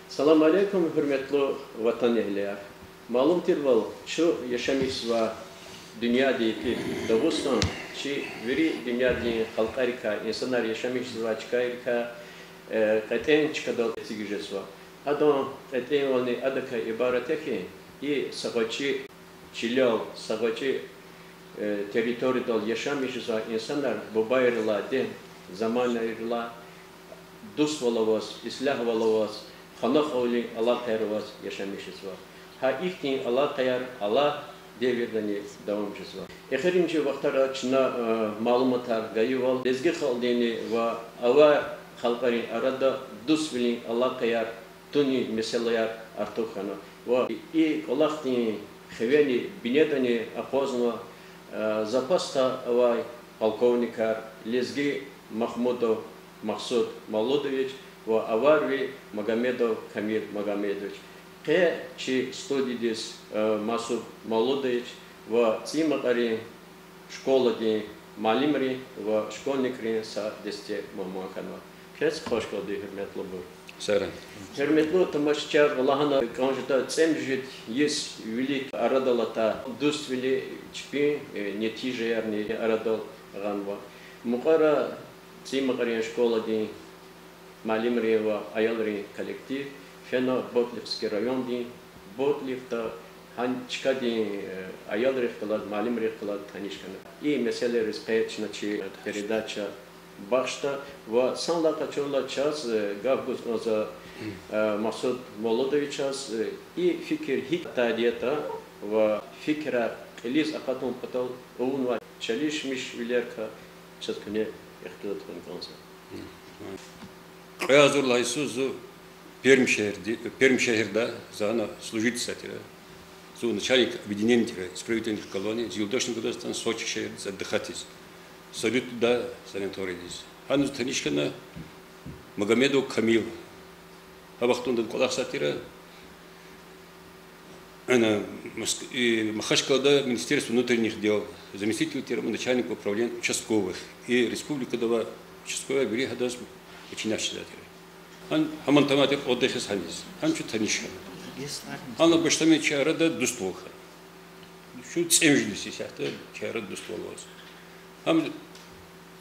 Салам алейкум, hürmetli vatan ehliler. Malumdur val, şu yaşamış va dünya deyiti Dağıstan, çi veri dünya diye halkarika, insanlar yaşamış va çıkarika, katen çıkadal etigüjes va. Adam katen olni adaka ibareteki, i savaşçı çilal, savaşçı teritoriyal yaşamış va insanlar bu bayırla de zamanlarla dost olavaz, islah olavaz. Xanaq oğlu Allah kayarvaz yaşamışız var. Ha ihtin Allah kayar, Allah devirden devamcız var. Exirinci vaxtlar çına malumatlar gayı var. Lezgi xaldığını ve ava halkların arada dus bilin Allah kayar, tuni meseleler artık xana. Ve i kolaktin xeveni binedani apozno zapasta avay полковникар Lezgi Mahmudov Maksud Молодович ve Avarvi Магомедов Камил Магомедович. Ke çi studidis Masud Молодович ve cimakari şkola di malimri ve şkolnikri sa deste mamakana. Kes hoş geldin hürmetli bu. Sağ Hürmetli tamaşçılar Allah'ına kanjıda cemjit yes velik aradalata dost veli çıkı neticelerni aradal ganva. Mukara cimakari şkola di Malimri ve Ayalri kolektif, Fena Botlivski rayon di, Botliv'da hançka di Ayalri kılat, Malimri kılat tanışkanı. İyi mesele respetçina çi передача başta ve sanla kaçırla çaz, Gavguz Noza Masud Молодовичаз, iyi fikir hitta diyeta ve fikre Eliz akatun patal oğun ve çalışmış bilerka çazkını ihtilat konkansa. Я Азурлай Исузу Пермь шехерда зана служить сатира. Зу начальник объединения исправительных колоний, Юлдошный Гудостан, Сочи шехер, отдыхатись. Салют туда, санаторийдис. Ану Танишкана Магомедов Камил. Абахтундан Колах сатира. Она Махашкалда Министерство внутренних дел, заместитель начальника управления участковых. И Республика дала участковая бригада Чинашчылатыр. Хаман таматер отдыхес ханис. Хам чу танишка. Ана баштаме чарада дустволха. Шу цемжлиси сяхта чара дустволоз. Хам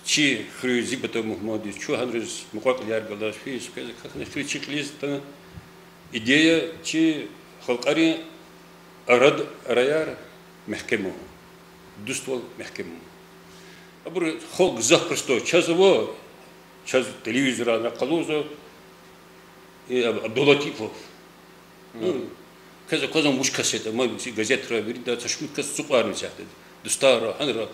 чи хрюзи бата Мухаммади, чу ханрыз муқақлияр галаш фис, как на хричиклист идея чи халқари арад раяр мехкему. Дуствол мехкему. Абур холк зах просто чазово Час телевизора на Калузу и Абдулатипов. Казам мушкасета, мы газетра видим, что шмутка сукарный сяхтет. Достара, ханра.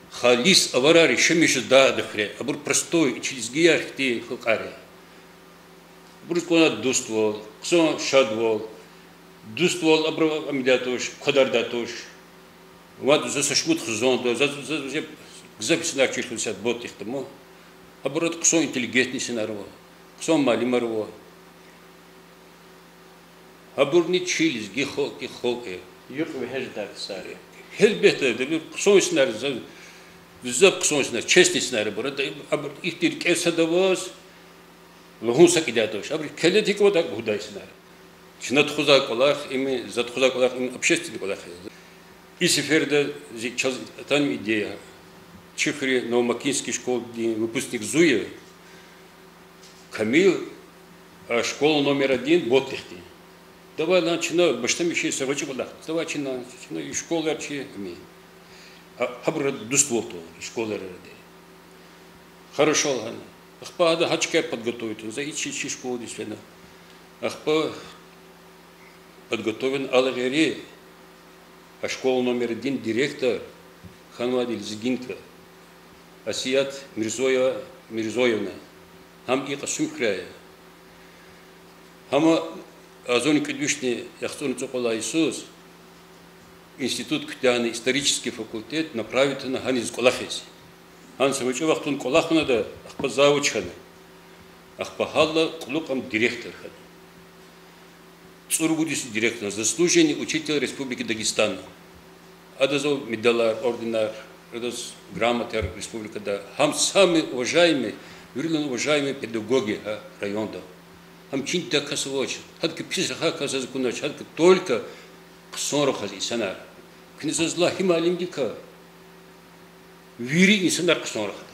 Халис аварари шемиш да дохре, абур простой через гиархти хукари. Абур кона дуствол, ксон шадвол, дуствол абур амидатош, кодардатош. Вот за шмут хзон, за записано через 50 бот их тому, а брат кто интеллигентный сценарий, кто малимаров, а бурни чилис гихол. Yok ve hecdak sari. Elbette de кто сценарий, зап кто сценарий, честный сценарий, брат, а брат их тиркеса давос, лохунса кидатош, а брат келетик вот так худай сценарий. Чинат хуза колах, ими зат хуза колах, ими общественный колах. И сеферда сейчас там идея. Чифри Новомакинский школ, выпускник Зуя, Камил, школа номер 1, Ботлихти. Давай начинай, баштам еще савачи куда. Давай начинай, и школа арчи ми. Хабра дуството, школа ради. Хорошо, хан. Ахпа да хачка подготовить, за ичи школу действительно. Ахпа подготовлен Алагери, а школа номер 1 директор Ханвадиль Зигинка. Асият Мирзоевна, хам и касум края. Хама азони кадюшни яхтун цокола Иисус, институт Кутяны, исторический факультет направит на Ханис Колахес. Хан савачу вахтун Колахна да ахпа завучхана, ахпа халла клукам директор хана. Цургудис директор, заслуженный учитель Республики Дагестан. Адазов медалар, ординар, грамотер Республика да. Хам самые уважаемые, уважаемые педагоги района. همچین دکسوچ هد که پیش رخا کسز کناچ هد که только قصور خزی سنار کنیز از الله معلوم دی که ویری انسانlar قصور خد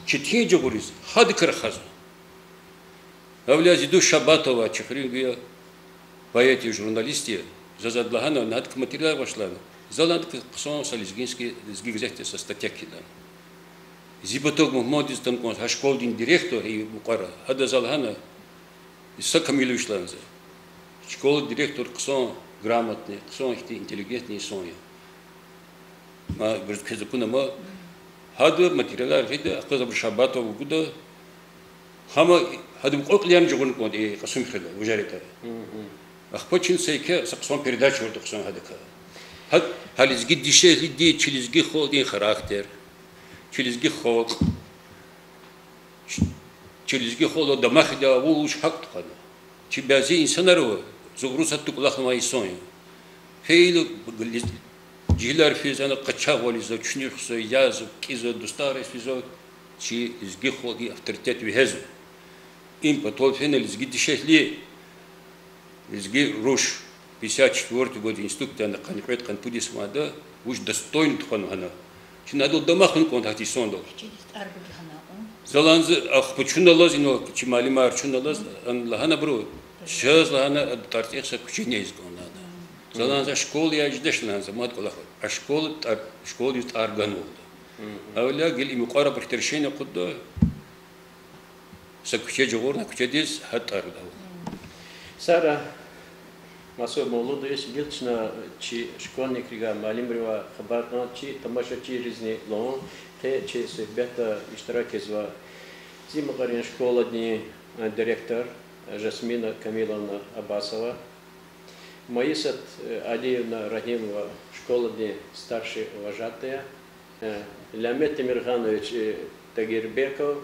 چتین جوریز هد کر خزو Авлязи до Шабатова, Чехринга, поэти журналисты, зазадлахана, над к материал вошла. Заланд к сон сализгинский сгигзехте со статьяки да. Зибаток Мухаммад из там кон, а школдин директор и Букара, хада залхана, из Сакамилу шланза. Школа директор к сон грамотный, к сон ихти интеллигентный сон. Ма говорит к закуна ма хада материал хида, аказаб Шабатова гуда, хама هذا بقول لي أنا جون كود إيه قسم خلا وجارته أخبرتشين سيكا سقسم передачу ورد قسم هذا كا هل إزجد شيء لدي تشيلزجي خودين خراكتر تشيلزجي خود تشيلزجي خود دماغ ده ووش حق قنا تشي بعضي إنسان رو زغروسة تقلق ما يسون هيلو جيلار في زنا قتشا ولي زو تشنير خصو ياز كيزو دوستار في زو تشي إزجي خودي أفترتات بهزو им потом фенели сгиди шехли сги руш 54 год института на конкрет канпудис мада уж достоин тханана чи надо домахын контакти сондо заланз ах почуналаз ино чи малимар чуналаз анлахана бро шаз лахана тартихса кучине изгонада заланз школа я ждешнан замат колах а школа есть арганол авля гел им қара бахтершене қудда سكوتشي جورنا كوتشيديز حتى أردو. سارة مسؤول مولود إيش قلتنا شيء شكوني كريجا معلم روا خبرنا شيء تماشى شيء رزني لون ته شيء سبيتا اشتراك زوا زي مقارن شكولة دني ديرектор جاسمينا كاميلовна Абасова Моисат Алиевна Рахимова школа дни старший вожатая Лямет Тимирханович Тагирбеков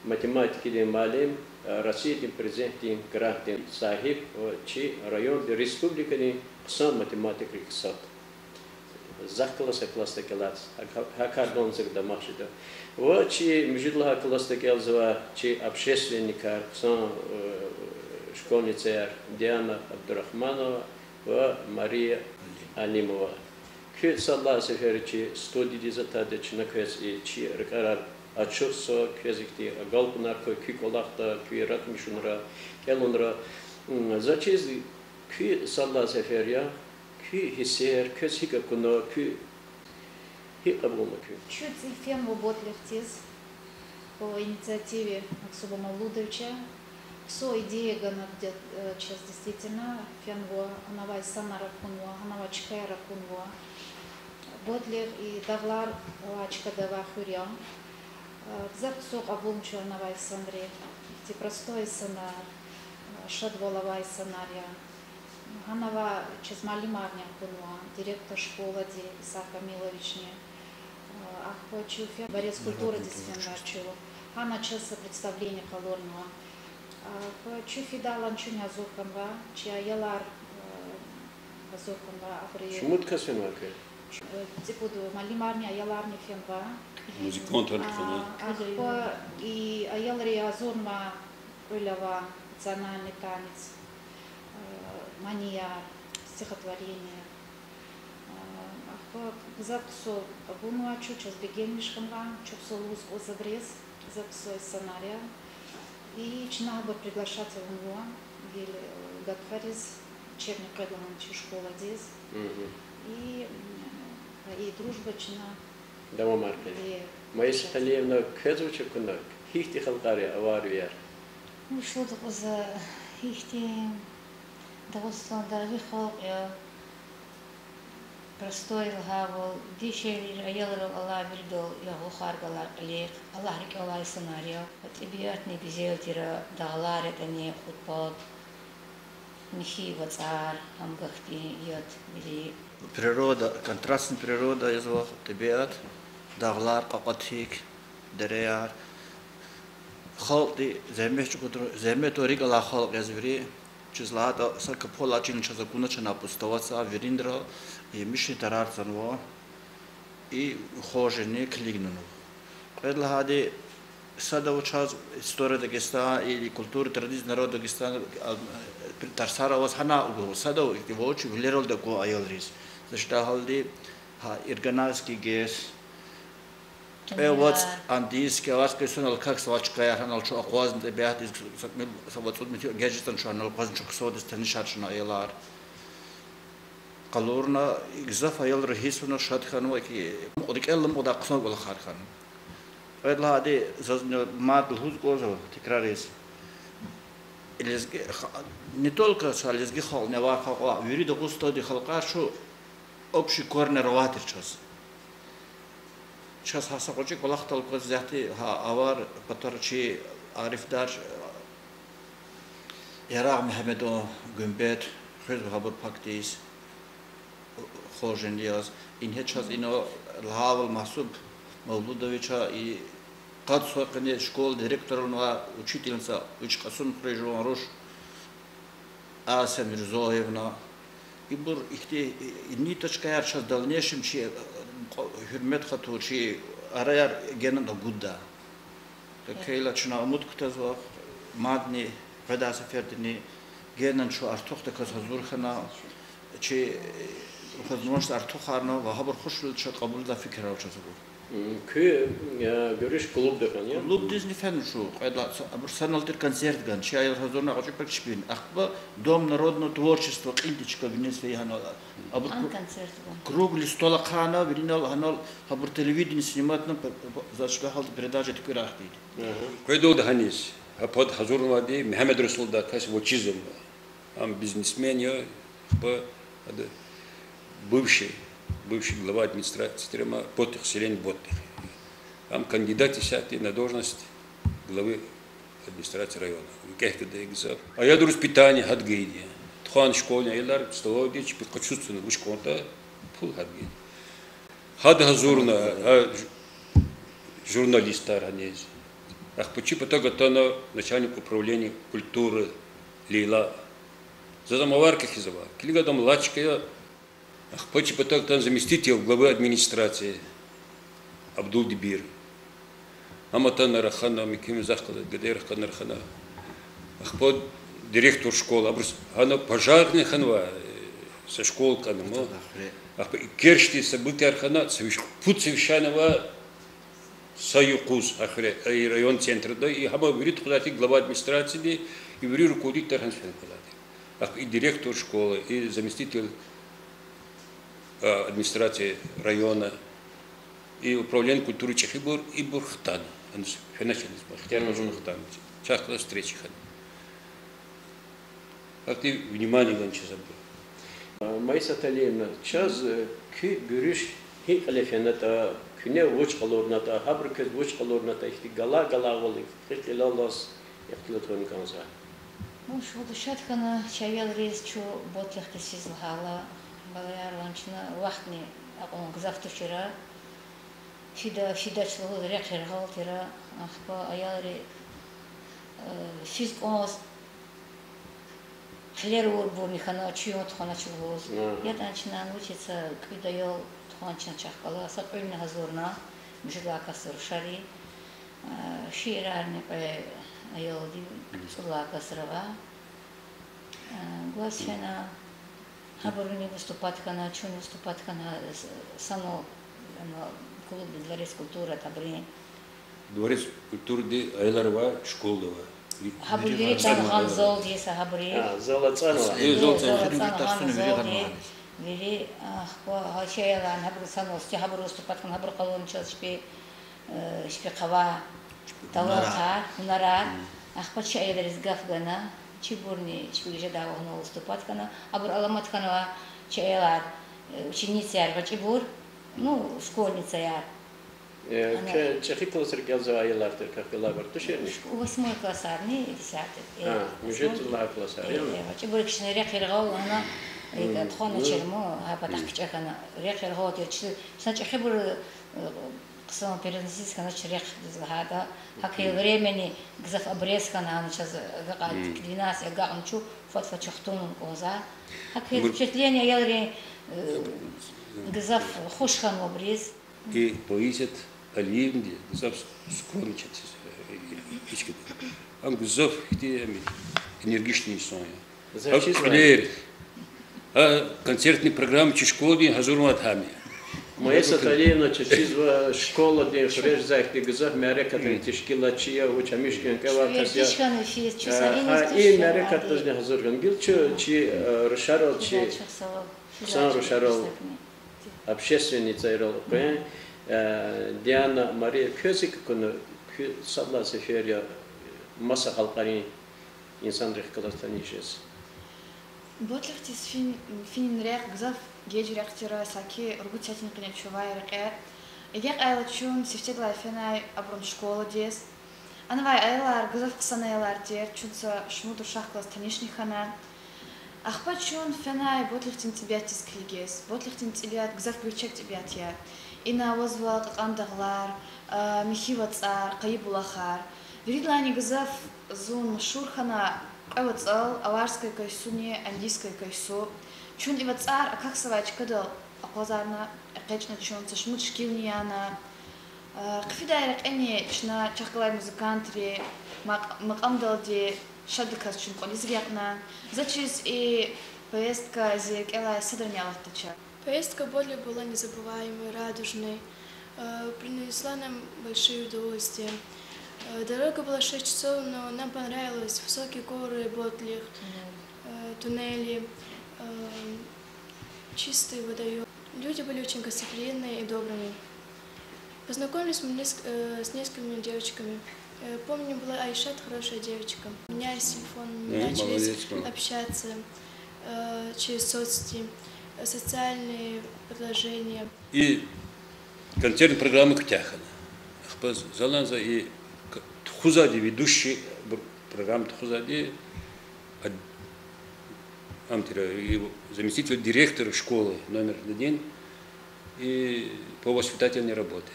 математики де малим Россия де президент де графтин сахиб чи район де республика де сам математик риксат захкласа класса келац хакардон зэг дамашида вот чи мжидла класса келзва чи общественника сам школьница Диана Абдурахманова ва Мария Алимова кет салла сефер чи студии дизатада чи наквес и чи рекарар Açıksa kvezikti galpınar köy kolakta köy ratmışunra kelunra zaçiz köy salla seferya köy hisser köy hikakuna köy hikabulma köy. Чуть фен Ботлевтиз по инициативе Максуба Мавлудовича. Все идея гана сейчас действительно фенго анавай санара кунва анава чкайра кунва Ботлев и Давлар лачка дава хуря. Зарцук облумчу навай санре, те простой сценар, шадволовай сценария. Ганава чез малимарня кунва, директор школы де Исака Миловичне. Ах, почуфе, борец культуры дисфенварчу. Хана чез представление колорного. Почуфе дала нчуня зурканва, чья елар зурканва апри. Шмутка свинвака. Типуду малимарня еларни фенва. Музыкант и Аялри Азурма Улева, национальный танец, мания, стихотворение. Запсу Абунуа Чучас Бегенмишканва, Чупсулуз Озабрез, запсу сценария. И Чинаба приглашать его в Гатфарис, Черный Кэдлович школа здесь. И дружба Чина. Дама маркет. Моисат Алиевна кэзвуча кунак. Хихти халкари аварвияр. Ну что такое за хихти дагостан дарви халк я простой лгавол дишели аялров Аллах бирдол я хухаргалар алек Аллах рик Аллах сценарий. Отбиятный гизелтира даглар это не футбол. Михи вацар амгахти яд били. Природа, контрастная природа из вас, табиат, даглар, капатик, дереяр. Халти, земля торик Аллах халк язвери, чизлата, сакапола чин чазакуна чана пустоваца, вериндра, и мишни тарар занво, и хожене клигнуну. Предлагади садовый час история Дагестана или культура традиции народа Дагестана тарсара вас хана угол садовый его очень влияло такое аялрис. Зачем халди ирганарский гес вот андийский аварский сонал как свачкая ханал что аквазн дебят из вот mit gadgeten schon al quasi что das танишачна аялар قالورنا إجزاف أيال رئيسنا شاد خانوا كي أديكلم وداقسنا ولا خار خان. فهذا هذه زازن ما تلوز كوزو تكراريس. إلزق نتولك سالزق خال نوار خال ويريد قصة دي خلقة شو أبشي كورنر واتر شاس. شاس هسا قلتي كل أخت القصة ذاتي ها أوار بترشي عارف دار يراغ محمدو جنبت خير خبر باكتيس. خورجندیاز این هیچ از اینا الهاول محسوب مولودویچا ای قد سوقنی شکل دیرکتورن و учительница üç قسم پروژه روش Ася Мирзоевна и бур ихти ниточка ярча в дальнейшем чи hürmet хату чи араяр генен гудда такейла чна умут ктазва мадни гадаса фердини генен шо артухта казурхана чи خدمات ارتوخارنا و هبر خوشل شد قبول دا فکر رو چه بود. که görüş klub دکن یا؟ klub دیز نیفن شو. قیدلا ابر سنالتر کنسرت گن. چیای هزارنا قاچی پرکش بین. اخبا دом народного творчества قیلتیچکا بینیستی هنال. ابر круг листола خانه بینال هنال هبر تلویزیون سینمات نم زاشگاه حالت передача تکرار اختی. قیدو دهنیس. هپاد هزارنا دی محمد رسول دا کس وچیزم. ام бизнесмен я با бывший глава администрации Терема Ботых, селение Ботых. Там кандидат на должность главы администрации района. А я друг питания хадгейди. Тхан школьный елар столовый дичь прикачуственно в школе пул хадгейди. Хад хазурна журналистар анез. Ах почему потом готовно начальник управления культуры Лейла. За замоварка хизова. Килига дом лачка. Ах, почему потом заместитель главы администрации Абдул-Дибир. Аматана Рахана, Миким Захкала, Гадер Хана Рахана. Ах, под директор школы, она пожарный ханва со школы канамо. Ах, кершти события архана, путь совершенного Саюкуз, ахре, район центра, да, и хама говорит, куда ты глава администрации, и говорит, руководитель Тарханшвен куда. Ах, и директор школы, и заместитель администрации района и управление культуры Чехибур и Бурхтан. Феначализм. Хтярмажун Хтан. Чахла встречи хан. Как ты внимание гонче забыл? Майса Талиевна, час ки görüş hi alefenata küne uç kalornata habrıkız uç kalornata işte gala olayım. Hilalos ihtilatın kansa. Ну что душатхана чавел рез чу ботлахты сизлхала. Балаяр ланчна вахтни он завтра вчера фида чло рекер галтера ахпа аялри физик онос хлеру бурнихана чуйот хана чулоз я танчна учится кидаял тханчна чахкала сапыльна газурна мжила касыр шари ширарни по аялди сула касрава гласена Хабарни выступать на чем выступать на само клуб дворец культуры табри. Дворец культуры де Айларова школова. Хабарни там ганзол дesa хабри. Золотцанова. Вери хачаялан хабр сано сти хабр выступать на хабр колон часпи спи кава талаха нара ахпача эдерис гафгана Чебурни, чебурни давно выступать кана, абур аламат канава чайлар ученица яр, чебур, ну школьница яр. Чехи классер geldi aylardır, kakılar var. Düşermiş. 8 классар, не 10. Müjetullah классар. Чебур кişine рехиргал, она тхона чермо, а потом чехана рехиргал, значит чебур قسم переносить на черех безгада, какие времени гзаф обрезка на сейчас гад 12 гаунчу фотфа чахтун оза, какие впечатления ялри гзаф хушхан обрез и поисят Алиевди гзаф скорчит Ам гзов хти энергичный сон. Зачем? Концертные программы чешколи Хазурмат Хами. Моя саталина чизва школа де фрезак де гзах мерека тишкилачия учамишкен кава касия. И мерека тоже Хазурган гил чи Рушарол чи сам Рушарол общественный царол. Диана Мария Kösik konu sabla seferiya masa halqari insan rehkalastan işes. Ботлихтис фин рек гзав геджректера саки ругутятин княчувай рекер. Егер айлачун сифтегла фенай аброн школа дес. Анвай айлар гзав ксанайлар дер чунца шмуду шахклас танишнихана. Ахпачун фенай ботлихтин тибятис клигес. Ботлихтин тибят гзав гурчек тибятия. Ина возвал какандаглар, михивацар, каибулахар. Виридлани гзав зун машурхана Авацал, аварская кайсуне, андийская кайсу. Чун ивацар, а как савач кадал, аклазарна, акечна чун, цашмут шкивнияна. Кфидайрак эни, чна чахкалай музыкантри, макамдалди, шадыкас чун колизгякна. Зачис и поездка зекела садрнялах тача. Поездка более была незабываемой, радужной, принесла нам большие удовольствия. Дорога была 6 часов, но нам понравилось. Высокие горы, Ботлих, туннели, чистый водоем. Люди были очень гостеприимные и добрыми. Познакомились мы с несколькими девочками. Помню, была Айшат, хорошая девочка. Менялись телефон, начали общаться через соцсети, социальные предложения. И концертные программы Ктяхана. Заланза и Тхузади, ведущий программы Тхузади, заместитель директора школы номер 1 и по воспитательной работе.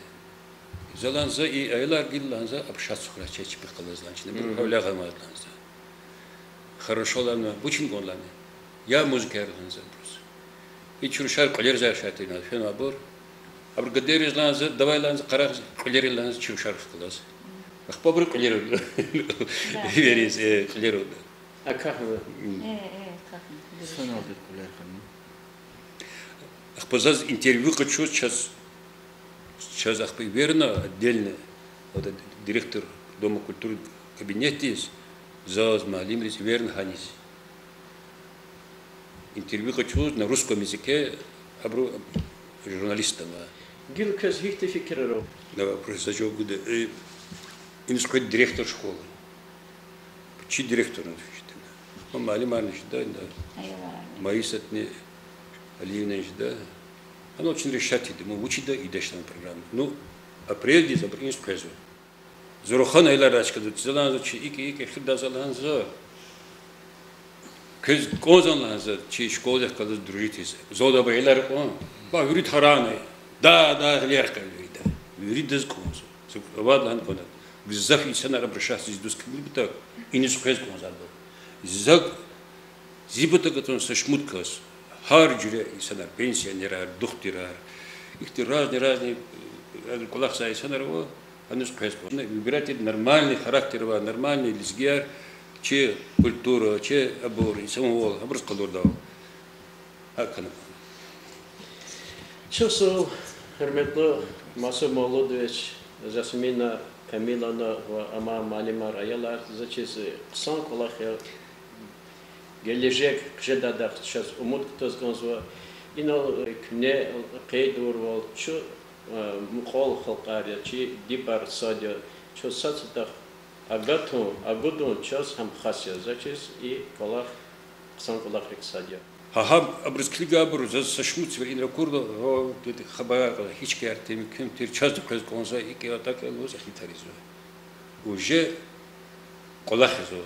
Заланза и Айлар Гилланза общаться храчечи пихкалазланчны, хавлягаматланза. Хорошо лана, очень гонланы. Я музыкерланза просто. И чуршар колерза шатина, фенабор. Абргадерис ланза, давай ланза, карахз, колери ланза, чуршар вкалаз. Ах, побры колеру, верис, колеру. А как вы? Ах, позаз интервью хочу сейчас ах, верно, отдельно, вот директор Дома культуры кабинет есть, заз, малимрис, верно, ханис. Интервью хочу на русском языке, абру журналистам. Гил кез хихте фикереров. Да, вопрос зачем года. Инской директор школы. Чи директор на фиштина. Мама Алимарна да, да. Маисатне Алиевна да. Она очень решательна. Мы учим да и дальше на программу. Ну, а прежде забрались презу. Зурухан Айларачка, Зеланза, Ики, Хида Зеланза. Кез Козанланза, чи школах, когда дружитесь. Зода Байлар, ба, говорит Хараны. Да, легко говорит. Говорит да сконза. Вадлан конат. Гзаф инсанар обращаться здесь так и не сухез конза. Заг зибата готов со шмуткас. Харджуре инсанар пенсионера, духтирар. Их разные кулакса инсанар во, они сухез конза. Выбирайте нормальный характер, нормальный лизгияр, че культура, че абор, и самого образ колордав. Акана. Чусу hürmetli Masum Молодович, Жасмина Камилана ve ama Malimar Ayalar, зачем ксан колахе gelecek kışada сейчас umut kutazganzva inal kne qeydur vol şu muqol xalqariya çi dipar sadya şu satsda agudun ços ham xasya зачем и kolach ksan kolach sadya. Хахам абрисклига абруза сашмуц верин ракурда вот хабар хички артеми кем тер часто крез конза и атака лоз хитаризо. Уже колахизо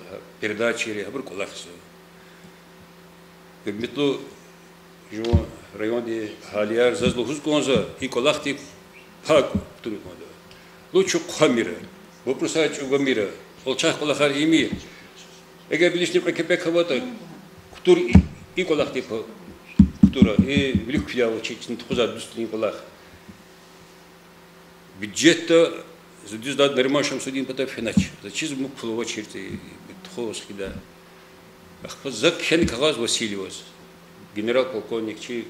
передачи абр колахизо. Метло жо районе Халияр зазлухуз конза и колахти пак турмада. Лучше хамира. Вопроса чугамира. Олчах колахар ими. Эгэ билишни прекепек хавата. Кутур и колах типа культура и велик пьяв чечен тхуза дустин колах бюджета Здесь да нормашам судим потом финач. Зачем мы в очереди битховский да. Ах, закхен кагаз Васильевос, генерал-полковник чи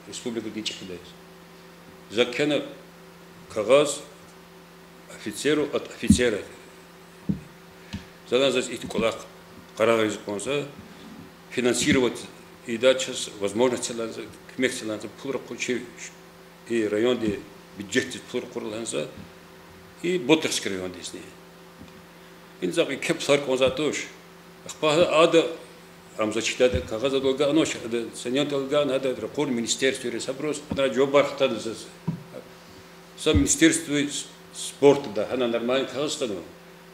республика Дичхидайс. Закхен кагаз офицеру от офицера. Задание здесь идти кулак карагай законса финансировать и дать сейчас возможности коммерциально пура кучи и район де бюджет пура курланса и Боттерский район здесь не. Инзак и кепсар конзатуш. Ада зачитать кагаза долга ночь, ада сеньор долга надо рекорд министерство ресаброс, ада джобар тад сам министерство спорта да, она нормально кагазстану.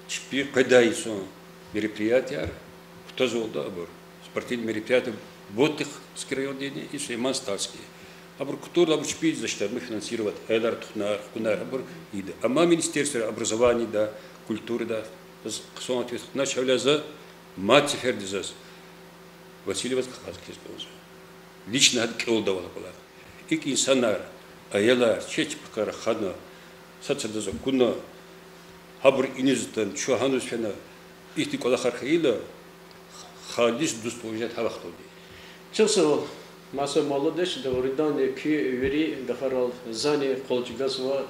Теперь кадайсон мероприятия, кто золда абор спортивные мероприятия Боттерский район день и Шейман Стальский. Абор кто абор теперь зачитать мы финансировать элар тухнар кунар абор ида. Ама министерство образования да, культуры да, сон ответственно начали за мать Фердизас Васильевас Кахазский спонсор. Лично от Килдова была. Ик инсанар, аяла, честь покара хадна, сацадаза куна, хабр инизтан, чуханус фена, ихти колахархаила, халис дуствует хавахтоди. Часов масса молодежь до уридания ки вери гафарал зани колчгасва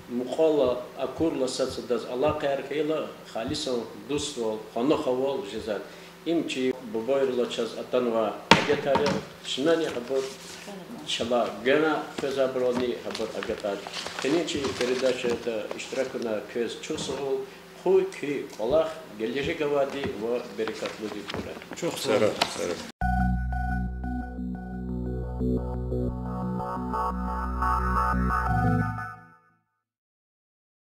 мухала акурла сацадаз алака архаила халисан дуствол ханахавал жезат. Имчи бабайрла час атанва агатаря шинани хабор чала гена фезаброни хабор агатар. Теничи передача это иштиракуна кез чусол хуй ки колах гележегавади ва берекатлуди пура. Çok sara. Thank you.